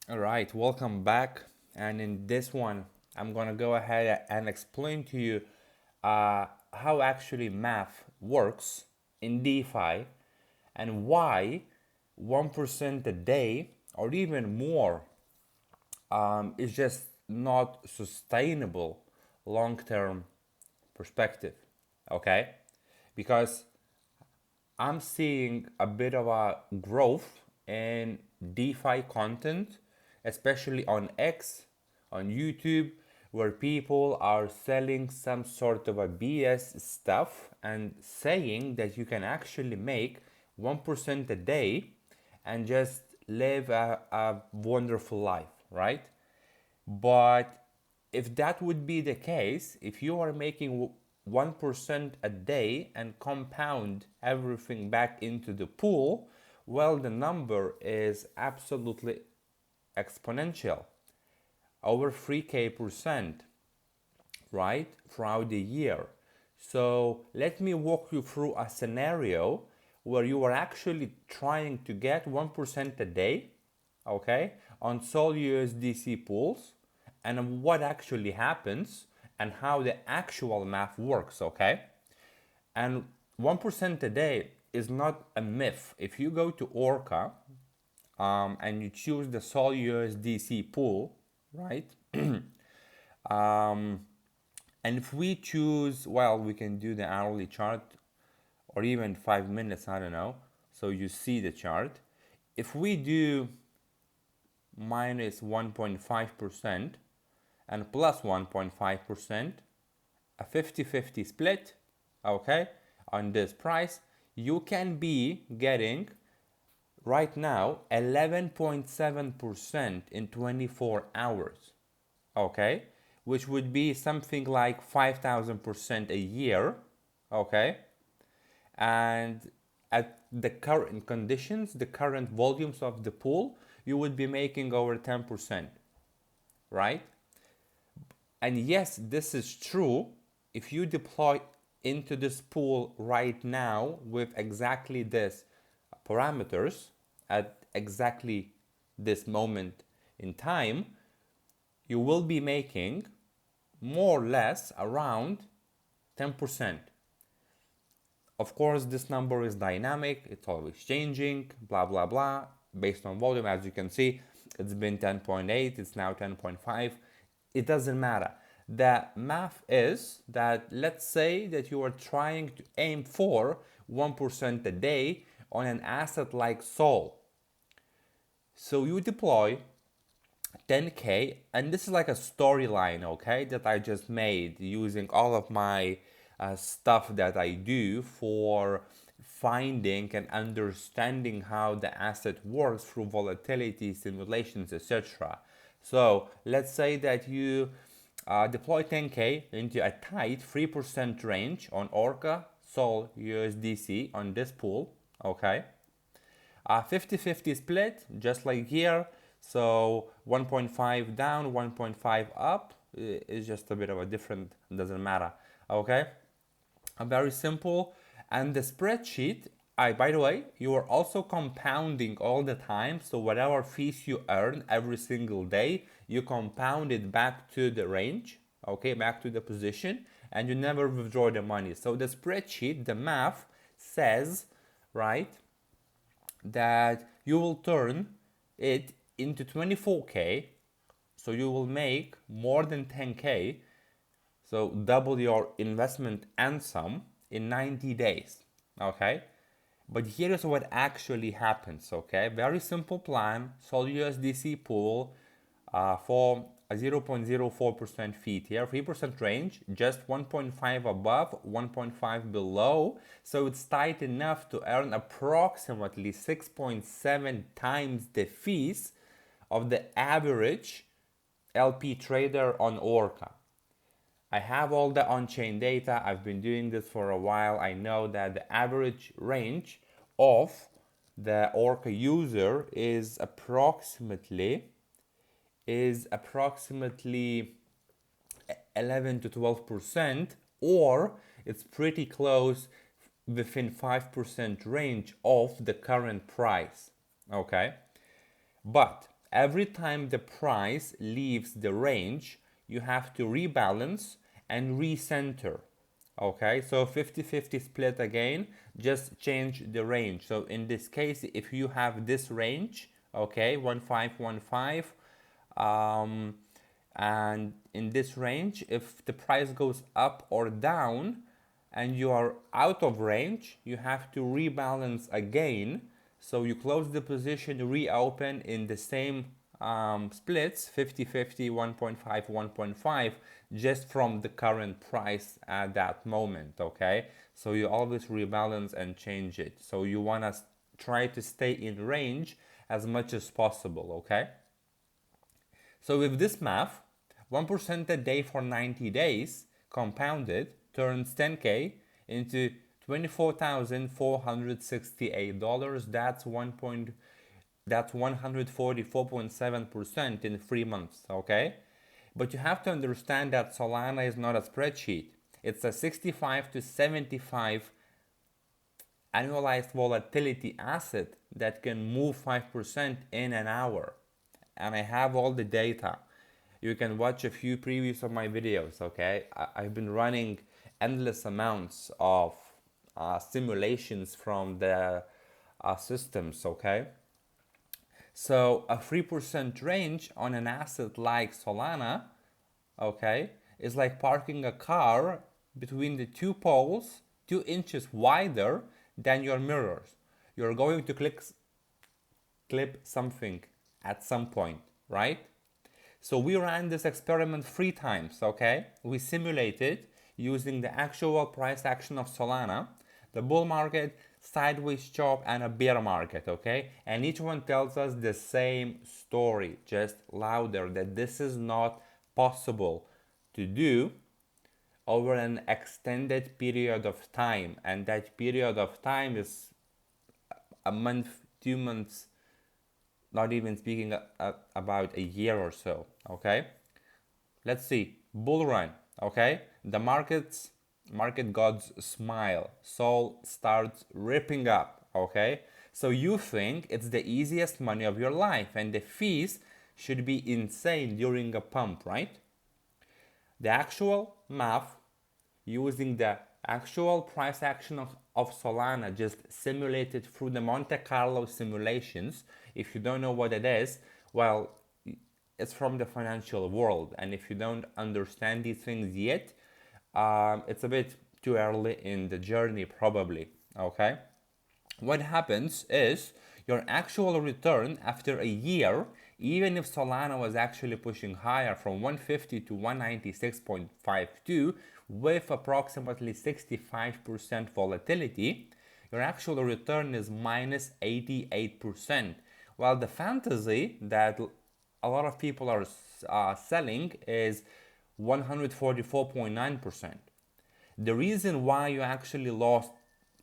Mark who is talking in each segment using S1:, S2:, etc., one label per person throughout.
S1: All right, welcome back. And in this one, I'm gonna go ahead and explain to you how actually math works in DeFi and why 1% a day or even more is just not sustainable long-term perspective. Okay, because I'm seeing a bit of a growth in DeFi content, especially on X, on YouTube, where people are selling some sort of a BS stuff and saying that you can actually make 1% a day and just live a wonderful life, right? But if that would be the case, if you are making 1% a day and compound everything back into the pool, well, the number is absolutely exponential, over 3k percent, right, throughout the year. So let me walk you through a scenario where you are actually trying to get 1% a day, okay, on Sol USDC pools, and what actually happens and how the actual math works, okay? And 1% a day is not a myth. If you go to Orca and you choose the Sol USDC pool, right? um, and if we choose, well, we can do the hourly chart or even 5 minutes, I don't know. So you see the chart. If we do minus 1.5% and plus 1.5%, a 50-50 split, okay, on this price, you can be getting right now 11.7% in 24 hours, okay, which would be something like 5,000% a year, okay, and at the current conditions, the current volumes of the pool, you would be making over 10%, right? And yes, this is true if you deploy into this pool right now with exactly this parameters at exactly this moment in time, you will be making more or less around 10%. Of course, this number is dynamic, it's always changing, blah, blah, blah, based on volume. As you can see, it's been 10.8, it's now 10.5. It doesn't matter. The math is that let's say that you are trying to aim for 1% a day on an asset like Sol. So you deploy 10k, and this is like a storyline, okay, that I just made using all of my stuff that I do for finding and understanding how the asset works through volatility simulations, etc. So let's say that you deploy 10k into a tight 3% range on Orca, Sol, USDC on this pool, okay? A 50-50 split, just like here. So 1.5 down, 1.5 up is just a bit of a different, doesn't matter. Okay, very simple. And the spreadsheet, by the way, you are also compounding all the time. So whatever fees you earn every single day, you compound it back to the range, okay, back to the position, and you never withdraw the money. So the spreadsheet, the math says, right, that you will turn it into 24k, so you will make more than 10k, so double your investment and some in 90 days, okay? But here is what actually happens, okay? Very simple plan, Sol USDC pool for a 0.04% fee here, 3% range, just 1.5 above, 1.5 below. So it's tight enough to earn approximately 6.7 times the fees of the average LP trader on Orca. I have all the on-chain data. I've been doing this for a while. I know that the average range of the Orca user is approximately 11 to 12%, or it's pretty close within 5% range of the current price. Okay, but every time the price leaves the range, you have to rebalance and recenter. Okay, so 50-50 split again, just change the range. So in this case, if you have this range, okay, 1515, and in this range, if the price goes up or down and you are out of range, you have to rebalance again. So you close the position, reopen in the same splits, 50-50, 1.5, 1.5, just from the current price at that moment, okay? So you always rebalance and change it. So you want to try to stay in range as much as possible, okay? So with this math, 1% a day for 90 days compounded turns 10K into $24,468. That's 144.7% in 3 months, okay? But you have to understand that Solana is not a spreadsheet. It's a 65 to 75 annualized volatility asset that can move 5% in an hour. And I have all the data. You can watch a few previews of my videos, okay? I've been running endless amounts of simulations from the systems, okay? So a 3% range on an asset like Solana, okay, is like parking a car between the two poles 2 inches wider than your mirrors. You're going to clip something at some point, right? So we ran this experiment 3 times, okay? We simulated using the actual price action of Solana, the bull market, sideways chop, and a bear market, okay? And each one tells us the same story, just louder, that this is not possible to do over an extended period of time. And that period of time is a month, 2 months, not even speaking about a year or so, okay? Let's see, bull run, okay? The market gods smile, Sol starts ripping up, okay? So you think it's the easiest money of your life and the fees should be insane during a pump, right? The actual math using the actual price action of Solana just simulated through the Monte Carlo simulations. If you don't know what it is, well, it's from the financial world, and if you don't understand these things yet, it's a bit too early in the journey probably, okay? What happens is your actual return after a year, even if Solana was actually pushing higher from 150 to 196.52 with approximately 65% volatility, your actual return is minus 88%. While the fantasy that a lot of people are selling is 144.9%. The reason why you actually lost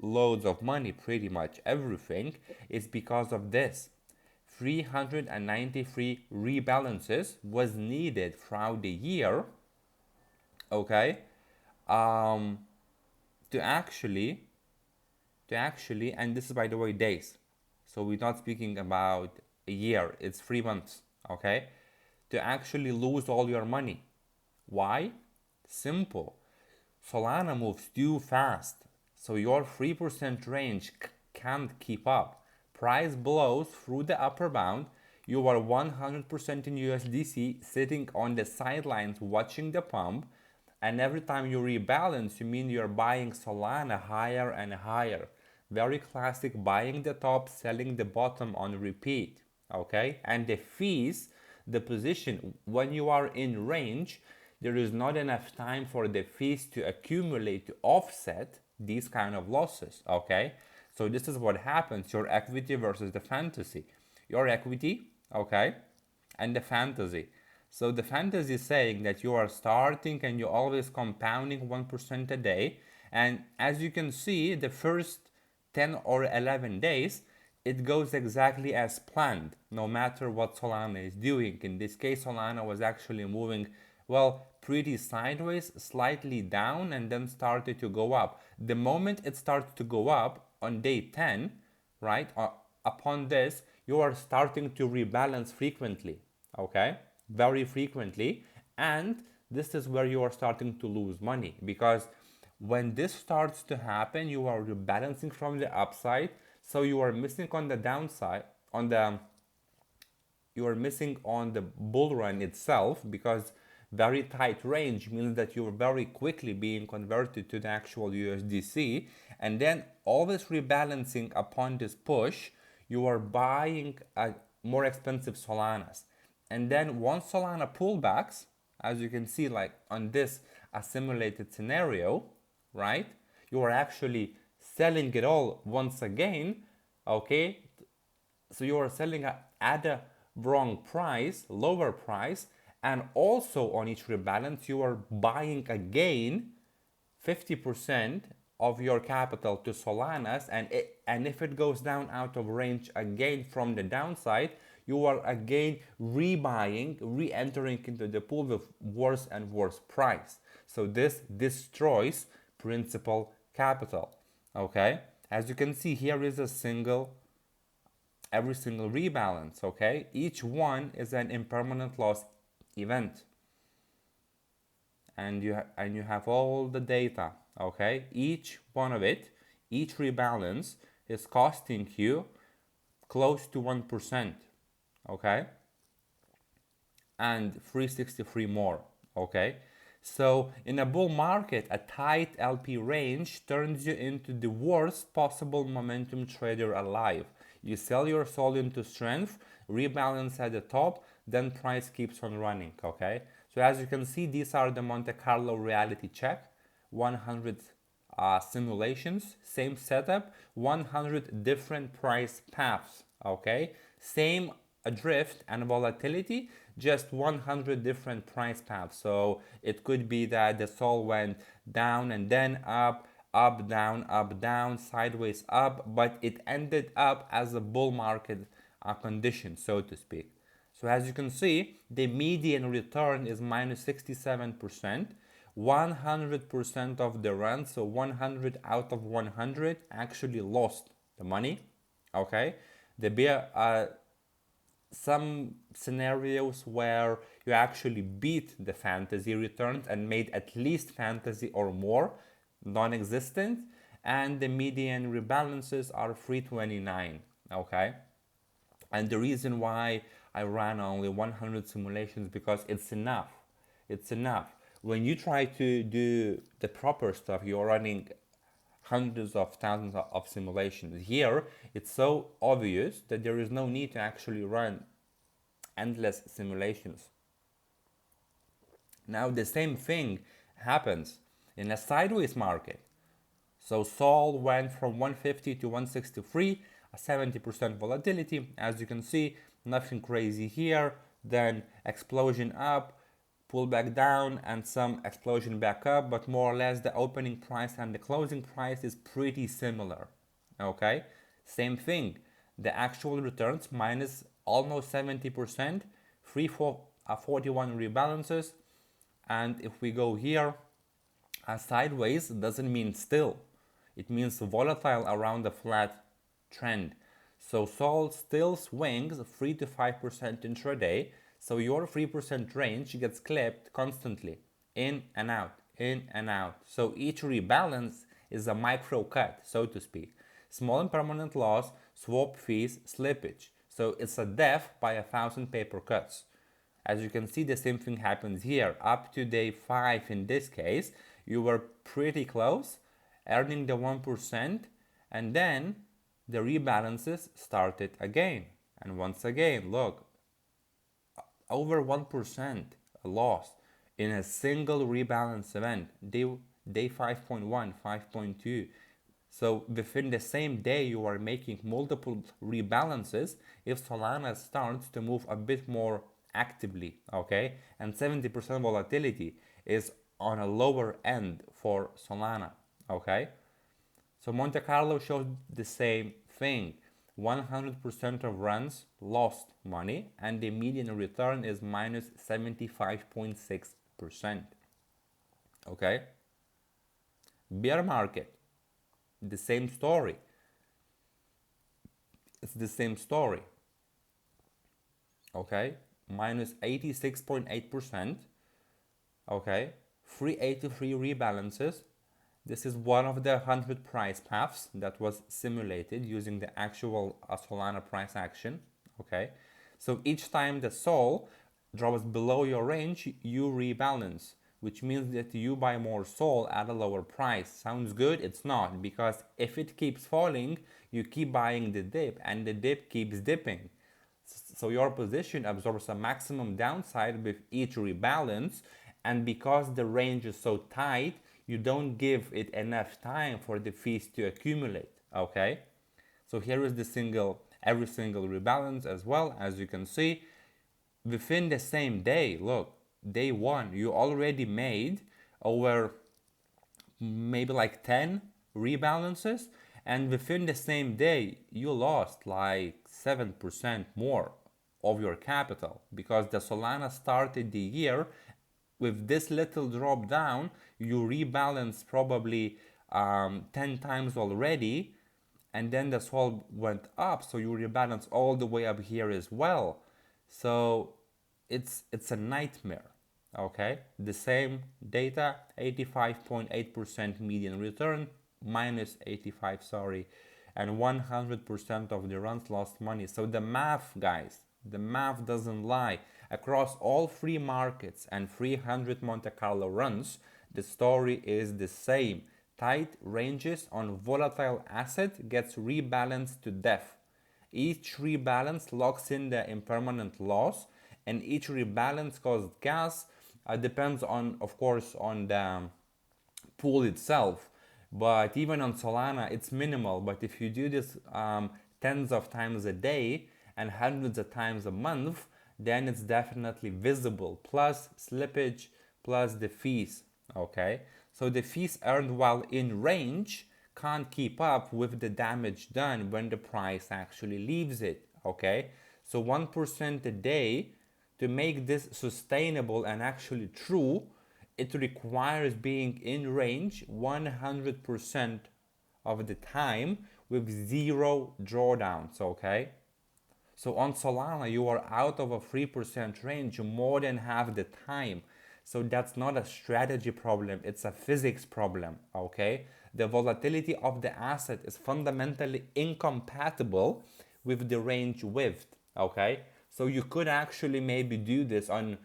S1: loads of money, pretty much everything, is because of this. 393 rebalances was needed throughout the year, okay, to actually, and this is by the way days, so we're not speaking about a year, it's 3 months, okay, to actually lose all your money. Why? Simple. Solana moves too fast, so your 3% range can't keep up. Price blows through the upper bound. You are 100% in USDC, sitting on the sidelines watching the pump, and every time you rebalance, you mean you're buying Solana higher and higher. Very classic, buying the top, selling the bottom on repeat, okay? And the fees, the position, when you are in range, there is not enough time for the fees to accumulate to offset these kind of losses, okay? So this is what happens, your equity versus the fantasy. Your equity, okay, and the fantasy. So the fantasy is saying that you are starting and you're always compounding 1% a day. And as you can see, the first 10 or 11 days, it goes exactly as planned, no matter what Solana is doing. In this case, Solana was actually moving, well, pretty sideways, slightly down, and then started to go up. The moment it started to go up on day 10, right, upon this, you are starting to rebalance frequently, okay? Very frequently. And this is where you are starting to lose money, because when this starts to happen, you are rebalancing from the upside, so you are missing on the downside, you are missing on the bull run itself, because very tight range means that you're very quickly being converted to the actual USDC, and then all this rebalancing upon this push, you are buying a more expensive Solanas. And then once Solana pullbacks, as you can see like on this simulated scenario, right, you are actually selling it all once again, okay? So you are selling at a wrong price, lower price, and also on each rebalance you are buying again 50% of your capital to Solanas, and if it goes down out of range again from the downside, you are again rebuying, re-entering into the pool with worse and worse price. So this destroys principal capital. Okay, as you can see, here is every single rebalance. Okay, each one is an impermanent loss event, and you have all the data. Okay, each one of it, each rebalance is costing you close to 1%. Okay, and 363 more. Okay, so in a bull market, a tight LP range turns you into the worst possible momentum trader alive. You sell your soul into strength, rebalance at the top, then price keeps on running. Okay, so as you can see, these are the Monte Carlo reality check, 100 simulations, same setup, 100 different price paths. Okay, same drift and volatility, just 100 different price paths. So it could be that the sol went down and then up, up, down, sideways up, but it ended up as a bull market condition, so to speak. So as you can see, the median return is minus 67%. 100% of the run, so 100 out of 100 actually lost the money. Okay, the bear some scenarios where you actually beat the fantasy returns and made at least fantasy or more, non-existent, and the median rebalances are 329. Okay, and the reason why I ran only 100 simulations, because it's enough. It's enough. When you try to do the proper stuff, you're running hundreds of thousands of simulations. Here, it's so obvious that there is no need to actually run endless simulations. Now, the same thing happens in a sideways market. So Sol went from 150 to 163, a 70% volatility. As you can see, nothing crazy here. Then explosion up, pull back down, and some explosion back up, but more or less the opening price and the closing price is pretty similar. Okay, same thing, the actual returns minus almost 70%, 41 rebalances. And if we go here, sideways doesn't mean still, it means volatile around the flat trend. So Sol still swings 3 to 5% intraday. So your 3% range gets clipped constantly, in and out, in and out. So each rebalance is a micro cut, so to speak. Small and permanent loss, swap fees, slippage. So it's a death by 1,000 paper cuts. As you can see, the same thing happens here. Up to day 5 in this case, you were pretty close, earning the 1%, and then the rebalances started again. And once again, look, over 1% loss in a single rebalance event, day 5.1, 5.2. So within the same day, you are making multiple rebalances if Solana starts to move a bit more actively, okay? And 70% volatility is on a lower end for Solana, okay? So Monte Carlo showed the same thing. 100% of runs lost money, and the median return is minus 75.6%. Okay? Bear market, the same story. It's the same story. okay, minus 86.8%, okay, 383 rebalances. This is one of the 100 price paths that was simulated using the actual Solana price action, okay. So each time the Sol drops below your range, you rebalance, which means that you buy more Sol at a lower price. Sounds good? It's not, because if it keeps falling, you keep buying the dip and the dip keeps dipping. So your position absorbs a maximum downside with each rebalance, and because the range is so tight, you don't give it enough time for the fees to accumulate, okay? So here is every single rebalance as well. As you can see, within the same day, look, day one, you already made over maybe like 10 rebalances, and within the same day you lost like 7% more of your capital, because the Solana started the year with this little drop down. You rebalance probably 10 times already, and then the Sol went up, so you rebalance all the way up here as well. So it's a nightmare, okay? The same data, 85.8% median return, minus 85, sorry, and 100% of the runs lost money. So the math, guys, the math doesn't lie. Across all three markets and 300 Monte Carlo runs, the story is the same. Tight ranges on volatile asset gets rebalanced to death. Each rebalance locks in the impermanent loss, and each rebalance costs gas. Depends on, of course, on the pool itself. But even on Solana, it's minimal. But if you do this tens of times a day and hundreds of times a month, then it's definitely visible. Plus slippage, plus the fees. Okay, so the fees earned while in range can't keep up with the damage done when the price actually leaves it. Okay, so 1% a day, to make this sustainable and actually true, it requires being in range 100% of the time with zero drawdowns. Okay, so on Solana, you are out of a 3% range more than half the time. So that's not a strategy problem, it's a physics problem, okay? The volatility of the asset is fundamentally incompatible with the range width, okay? So you could actually maybe do this on,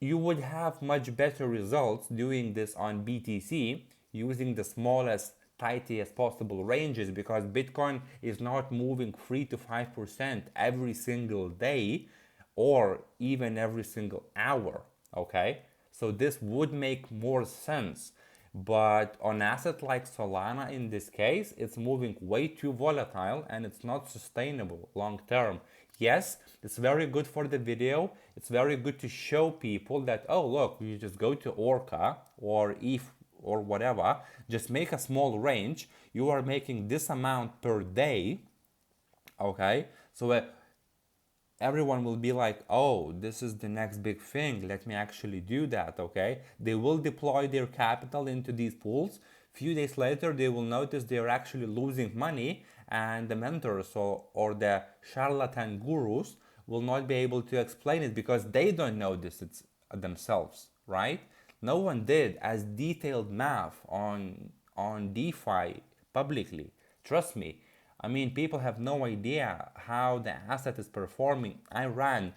S1: you would have much better results doing this on BTC using the smallest, tightest possible ranges, because Bitcoin is not moving 3 to 5% every single day or even every single hour, okay? So this would make more sense. But on asset like Solana, in this case, it's moving way too volatile and it's not sustainable long term. Yes, it's very good for the video. It's very good to show people that, oh, look, you just go to Orca or ETH or whatever, just make a small range. You are making this amount per day, okay? So everyone will be like, oh, this is the next big thing, let me actually do that, okay? They will deploy their capital into these pools. Few days later, they will notice they're actually losing money, and the mentors or the charlatan gurus will not be able to explain it because they don't know this themselves, right? No one did as detailed math on DeFi publicly. Trust me. I mean, people have no idea how the asset is performing. I ran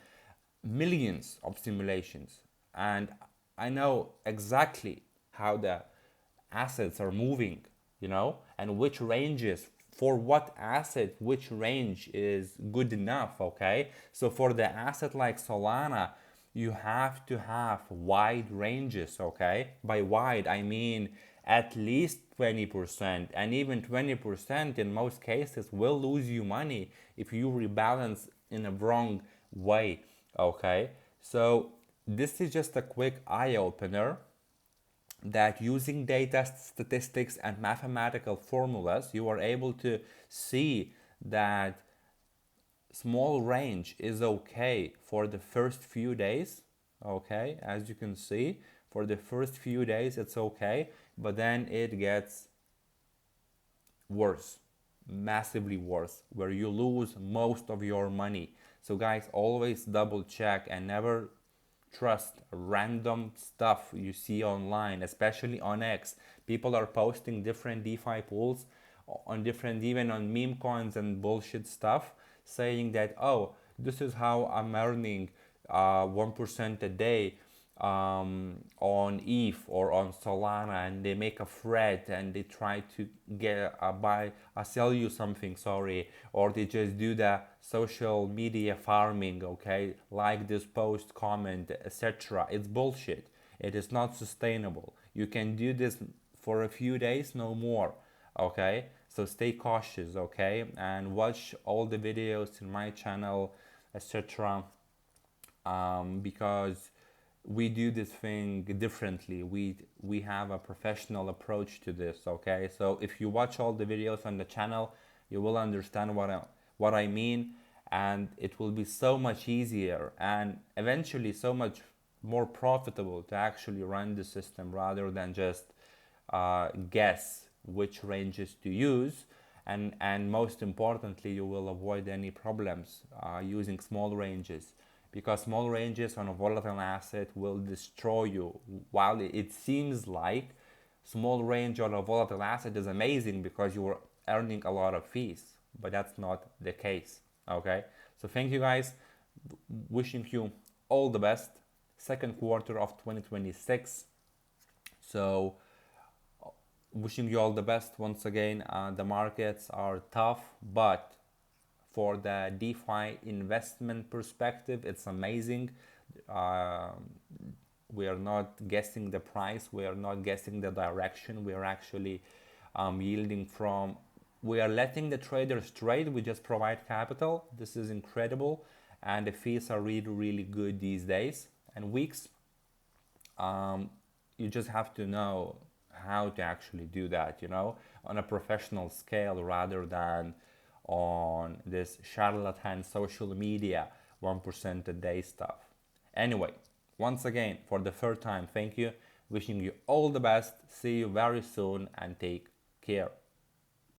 S1: millions of simulations and I know exactly how the assets are moving, and which ranges, for what asset, which range is good enough, okay? So for the asset like Solana, you have to have wide ranges, okay? By wide, I mean at least 20%, and even 20% in most cases will lose you money if you rebalance in a wrong way, okay? So this is just a quick eye-opener that using data, statistics, and mathematical formulas, you are able to see that small range is okay for the first few days, okay? As you can see, for the first few days it's okay, but then it gets worse, massively worse, where you lose most of your money. So guys, always double check and never trust random stuff you see online, especially on X. People are posting different DeFi pools on different, even on meme coins and bullshit stuff, saying that, oh, this is how I'm earning 1% a day on ETH or on Solana, and they make a thread and they try to get sell you something, sorry, or they just do the social media farming, okay, like this post, comment, etc. It's bullshit. It is not sustainable. You can do this for a few days, no more, okay? So stay cautious, okay, and watch all the videos in my channel, etc. Because we do this thing differently. We have a professional approach to this, okay? So if you watch all the videos on the channel, you will understand what I mean, and it will be so much easier and eventually so much more profitable to actually run the system rather than just guess which ranges to use. And most importantly, you will avoid any problems using small ranges, because small ranges on a volatile asset will destroy you. While it seems like small range on a volatile asset is amazing because you are earning a lot of fees, but that's not the case, okay? So thank you guys, wishing you all the best, second quarter of 2026. So wishing you all the best once again. The markets are tough, but for the DeFi investment perspective, it's amazing. We are not guessing the price, we are not guessing the direction, we are actually yielding from, we are letting the traders trade, we just provide capital. This is incredible, and the fees are really, really good these days and weeks. You just have to know how to actually do that, you know, on a professional scale rather than on this charlatan social media 1% a day stuff. Anyway, once again, for the third time, thank you. Wishing you all the best. See you very soon and take care.